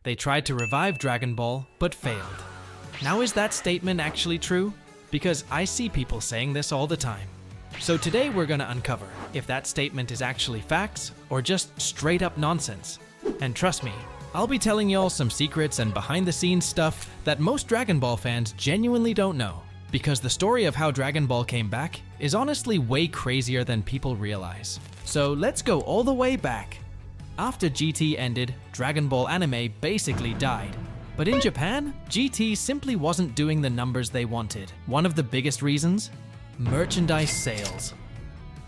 They tried to revive Dragon Ball, but failed. Now, is that statement actually true? Because I see people saying this all the time. So today we're gonna uncover if that statement is actually facts or just straight up nonsense. And trust me, I'll be telling y'all some secrets and behind the scenes stuff that most Dragon Ball fans genuinely don't know. Because the story of how Dragon Ball came back is honestly way crazier than people realize. So let's go all the way back. After GT ended, Dragon Ball anime basically died. But in Japan, GT simply wasn't doing the numbers they wanted. One of the biggest reasons? Merchandise sales.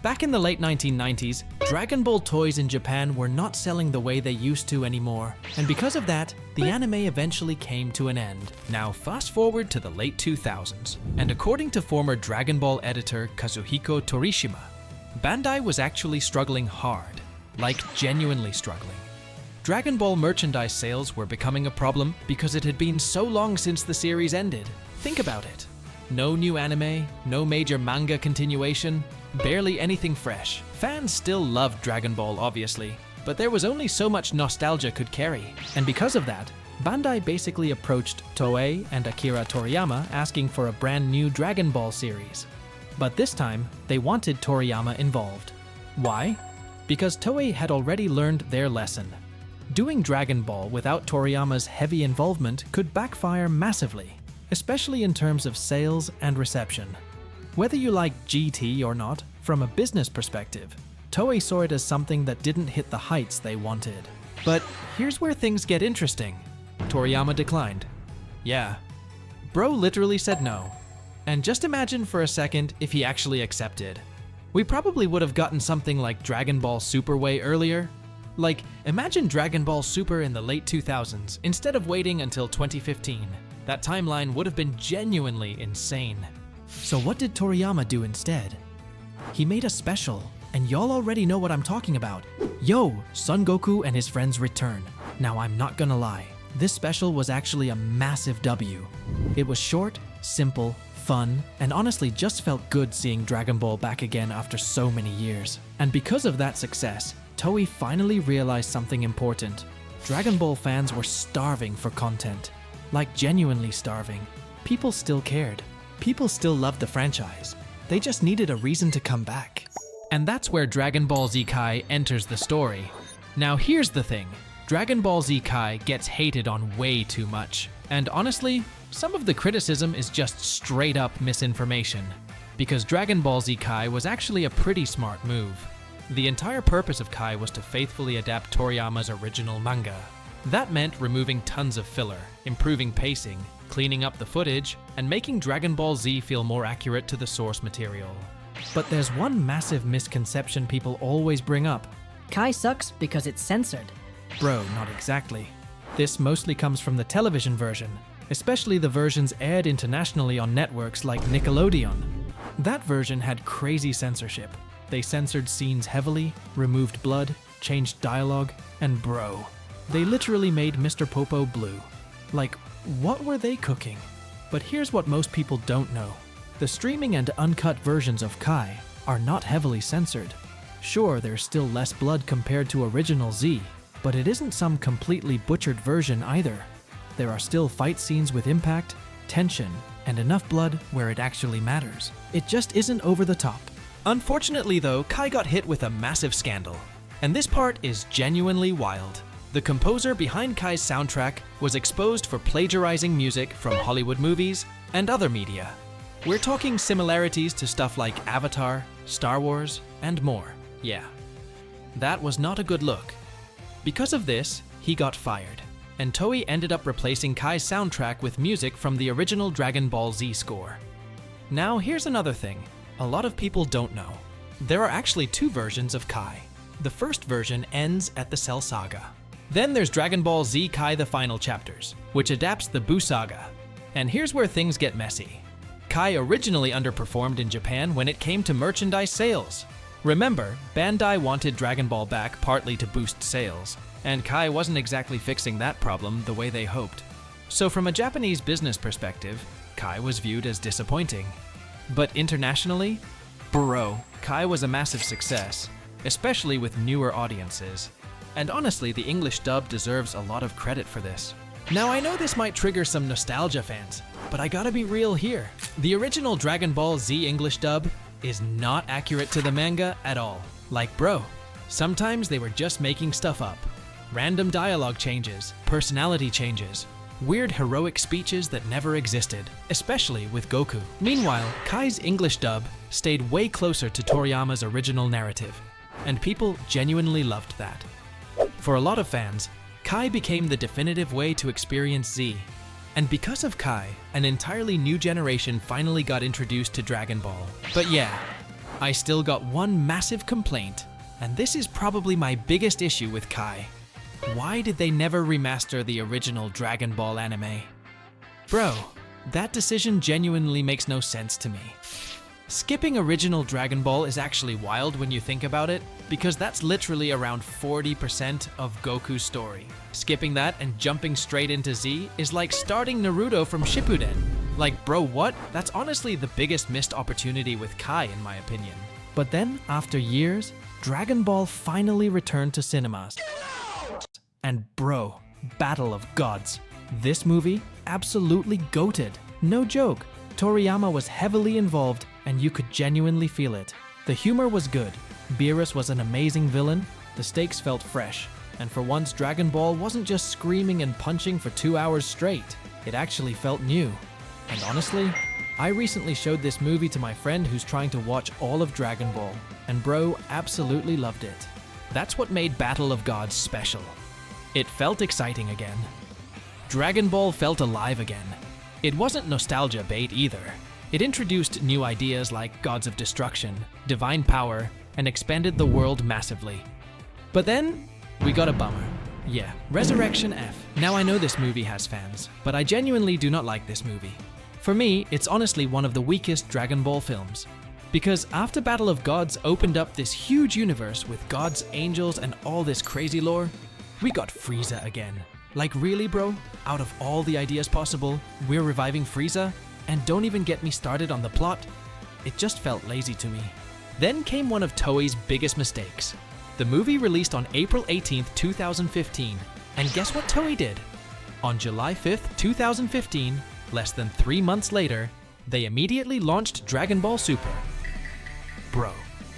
Back in the late 1990s, Dragon Ball toys in Japan were not selling the way they used to anymore. And because of that, the anime eventually came to an end. Now fast forward to the late 2000s, and according to former Dragon Ball editor Kazuhiko Toriyama, Bandai was actually struggling hard, like genuinely struggling. Dragon Ball merchandise sales were becoming a problem because it had been so long since the series ended. Think about it. No new anime, no major manga continuation, barely anything fresh. Fans still loved Dragon Ball, obviously, but there was only so much nostalgia could carry. And because of that, Bandai basically approached Toei and Akira Toriyama asking for a brand new Dragon Ball series. But this time, they wanted Toriyama involved. Why? Because Toei had already learned their lesson. Doing Dragon Ball without Toriyama's heavy involvement could backfire massively, especially in terms of sales and reception. Whether you like GT or not, from a business perspective, Toei saw it as something that didn't hit the heights they wanted. But here's where things get interesting. Toriyama declined. Yeah. Bro literally said no. And just imagine for a second if he actually accepted. We probably would have gotten something like Dragon Ball Super way earlier. Like, imagine Dragon Ball Super in the late 2000s instead of waiting until 2015. That timeline would have been genuinely insane. So what did Toriyama do instead? He made a special, and y'all already know what I'm talking about. Yo, Son Goku and his friends return. Now I'm not gonna lie, this special was actually a massive W. It was short, simple, fun, and honestly just felt good seeing Dragon Ball back again after so many years. And because of that success, Toei finally realized something important. Dragon Ball fans were starving for content. Like genuinely starving. People still cared. People still loved the franchise. They just needed a reason to come back. And that's where Dragon Ball Z Kai enters the story. Now here's the thing. Dragon Ball Z Kai gets hated on way too much. And honestly, some of the criticism is just straight up misinformation. Because Dragon Ball Z Kai was actually a pretty smart move. The entire purpose of Kai was to faithfully adapt Toriyama's original manga. That meant removing tons of filler, improving pacing, cleaning up the footage, and making Dragon Ball Z feel more accurate to the source material. But there's one massive misconception people always bring up. Kai sucks because it's censored. Bro, not exactly. This mostly comes from the television version, especially the versions aired internationally on networks like Nickelodeon. That version had crazy censorship. They censored scenes heavily, removed blood, changed dialogue, and bro, they literally made Mr. Popo blue. Like, what were they cooking? But here's what most people don't know. The streaming and uncut versions of Kai are not heavily censored. Sure, there's still less blood compared to original Z, but it isn't some completely butchered version either. There are still fight scenes with impact, tension, and enough blood where it actually matters. It just isn't over the top. Unfortunately though, Kai got hit with a massive scandal. And this part is genuinely wild. The composer behind Kai's soundtrack was exposed for plagiarizing music from Hollywood movies and other media. We're talking similarities to stuff like Avatar, Star Wars, and more. Yeah. That was not a good look. Because of this, he got fired, and Toei ended up replacing Kai's soundtrack with music from the original Dragon Ball Z score. Now here's another thing. A lot of people don't know. There are actually two versions of Kai. The first version ends at the Cell Saga. Then there's Dragon Ball Z Kai The Final Chapters, which adapts the Buu Saga. And here's where things get messy. Kai originally underperformed in Japan when it came to merchandise sales. Remember, Bandai wanted Dragon Ball back partly to boost sales, and Kai wasn't exactly fixing that problem the way they hoped. So from a Japanese business perspective, Kai was viewed as disappointing. But internationally, bro, Kai was a massive success, especially with newer audiences. and honestly, the English dub deserves a lot of credit for this. Now I know this might trigger some nostalgia fans, but I gotta be real here. The original Dragon Ball Z English dub is not accurate to the manga at all. Like bro, sometimes they were just making stuff up. Random dialogue changes, personality changes, weird heroic speeches that never existed, especially with Goku. Meanwhile, Kai's English dub stayed way closer to Toriyama's original narrative, and people genuinely loved that. For a lot of fans, Kai became the definitive way to experience Z. And because of Kai, an entirely new generation finally got introduced to Dragon Ball. But yeah, I still got one massive complaint, and this is probably my biggest issue with Kai. Why did they never remaster the original Dragon Ball anime? Bro, that decision genuinely makes no sense to me. Skipping original Dragon Ball is actually wild when you think about it, because that's literally around 40% of Goku's story. Skipping that and jumping straight into Z is like starting Naruto from Shippuden. Like bro, what? That's honestly the biggest missed opportunity with Kai in my opinion. But then, after years, Dragon Ball finally returned to cinemas. And bro, Battle of Gods. This movie, absolutely goated. No joke. Toriyama was heavily involved and you could genuinely feel it. The humor was good. Beerus was an amazing villain. The stakes felt fresh. And for once, Dragon Ball wasn't just screaming and punching for 2 hours straight. It actually felt new. And honestly, I recently showed this movie to my friend who's trying to watch all of Dragon Ball, and bro absolutely loved it. That's what made Battle of Gods special. It felt exciting again. Dragon Ball felt alive again. It wasn't nostalgia bait either. It introduced new ideas like gods of destruction, divine power, and expanded the world massively. But then, we got a bummer. Yeah, Resurrection F. Now I know this movie has fans, but I genuinely do not like this movie. For me, it's honestly one of the weakest Dragon Ball films. Because after Battle of Gods opened up this huge universe with gods, angels, and all this crazy lore, we got Frieza again. Like really bro? Out of all the ideas possible, we're reviving Frieza? And don't even get me started on the plot. It just felt lazy to me. Then came one of Toei's biggest mistakes. The movie released on April 18th, 2015. And guess what Toei did? On July 5th, 2015, less than 3 months later, they immediately launched Dragon Ball Super. Bro,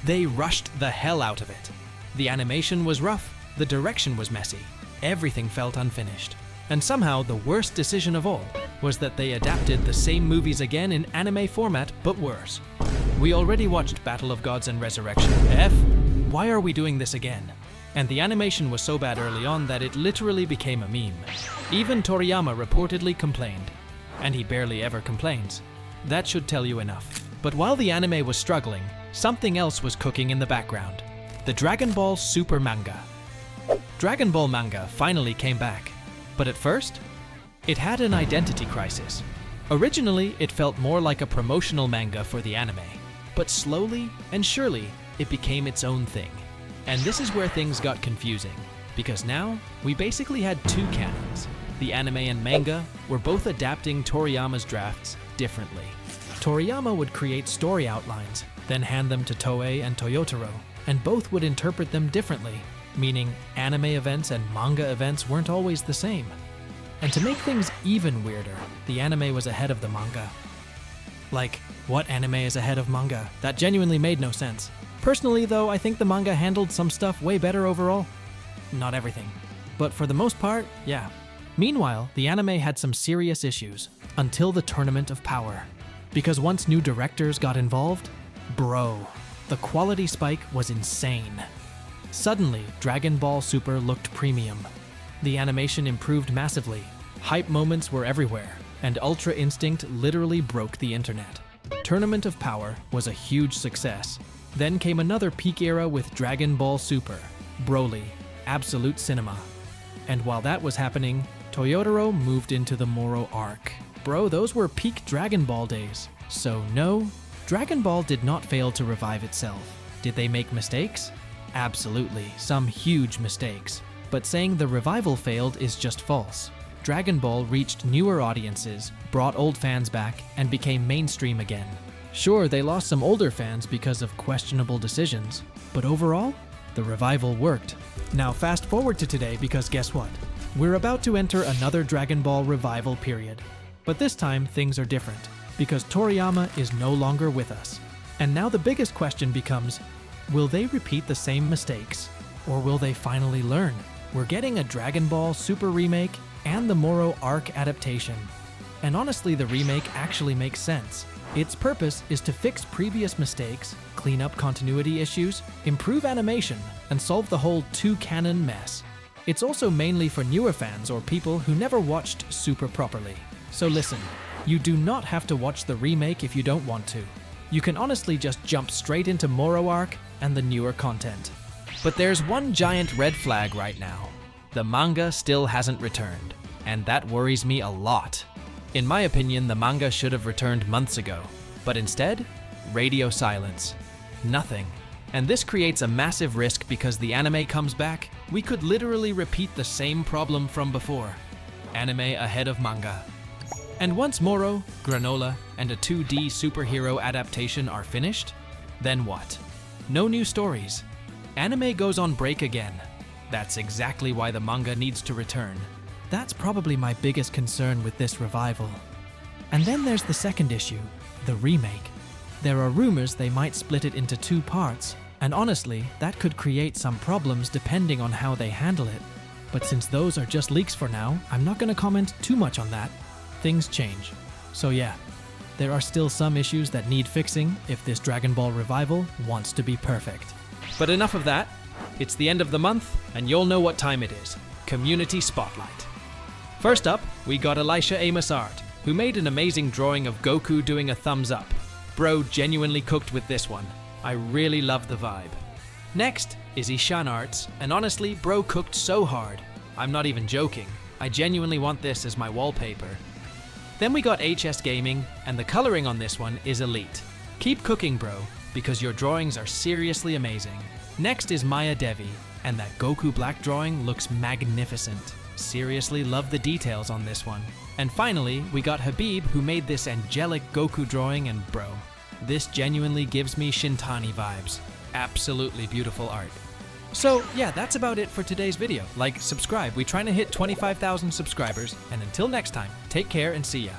they rushed the hell out of it. The animation was rough, the direction was messy, everything felt unfinished. And somehow the worst decision of all was that they adapted the same movies again in anime format, but worse. We already watched Battle of Gods and Resurrection F. Why are we doing this again? And the animation was so bad early on that it literally became a meme. Even Toriyama reportedly complained. And he barely ever complains. That should tell you enough. But while the anime was struggling, something else was cooking in the background. The Dragon Ball Super manga. Dragon Ball manga finally came back. But at first, it had an identity crisis. Originally, it felt more like a promotional manga for the anime. But slowly and surely, it became its own thing. And this is where things got confusing. Because now, we basically had two canons. The anime and manga were both adapting Toriyama's drafts differently. Toriyama would create story outlines, then hand them to Toei and Toyotaro, and both would interpret them differently, meaning anime events and manga events weren't always the same. And to make things even weirder, the anime was ahead of the manga. Like, what anime is ahead of manga? That genuinely made no sense. Personally though, I think the manga handled some stuff way better overall. Not everything, but for the most part, yeah. Meanwhile, the anime had some serious issues, until the Tournament of Power. Because once new directors got involved, bro, the quality spike was insane. Suddenly, Dragon Ball Super looked premium. The animation improved massively, hype moments were everywhere, and Ultra Instinct literally broke the internet. Tournament of Power was a huge success. Then came another peak era with Dragon Ball Super, Broly, Absolute Cinema. And while that was happening, Toyotaro moved into the Moro arc. Bro, those were peak Dragon Ball days. So no, Dragon Ball did not fail to revive itself. Did they make mistakes? Absolutely, some huge mistakes. But saying the revival failed is just false. Dragon Ball reached newer audiences, brought old fans back, and became mainstream again. Sure, they lost some older fans because of questionable decisions, but overall, the revival worked. Now fast forward to today because guess what? We're about to enter another Dragon Ball revival period. But this time things are different because Toriyama is no longer with us. And now the biggest question becomes, will they repeat the same mistakes? Or will they finally learn? We're getting a Dragon Ball Super remake and the Moro arc adaptation. And honestly, the remake actually makes sense. Its purpose is to fix previous mistakes, clean up continuity issues, improve animation, and solve the whole two-canon mess. It's also mainly for newer fans or people who never watched Super properly. So listen, you do not have to watch the remake if you don't want to. You can honestly just jump straight into Moro arc and the newer content. But there's one giant red flag right now. The manga still hasn't returned, and that worries me a lot. In my opinion, the manga should have returned months ago, but instead, radio silence. Nothing. And this creates a massive risk because the anime comes back, we could literally repeat the same problem from before. Anime ahead of manga. And once Moro, Granola, and a 2D superhero adaptation are finished, then what? No new stories. Anime goes on break again. That's exactly why the manga needs to return. That's probably my biggest concern with this revival. And then there's the second issue, the remake. There are rumors they might split it into 2 parts, and honestly, that could create some problems depending on how they handle it. But since those are just leaks for now, I'm not gonna comment too much on that. Things change. So yeah, there are still some issues that need fixing if this Dragon Ball revival wants to be perfect. But enough of that. It's the end of the month, and you'll know what time it is. Community Spotlight. First up, we got Elisha Amos Art, who made an amazing drawing of Goku doing a thumbs up. Bro genuinely cooked with this one. I really love the vibe. Next is Ishan Arts, and honestly, bro cooked so hard. I'm not even joking. I genuinely want this as my wallpaper. Then we got HS Gaming, and the coloring on this one is elite. Keep cooking, bro, because your drawings are seriously amazing. Next is Maya Devi, and that Goku Black drawing looks magnificent. Seriously love the details on this one. And finally, we got Habib, who made this angelic Goku drawing, and bro, this genuinely gives me Shintani vibes. Absolutely beautiful art. So yeah, that's about it for today's video. Like, subscribe, we're trying to hit 25,000 subscribers, and until next time, take care and see ya.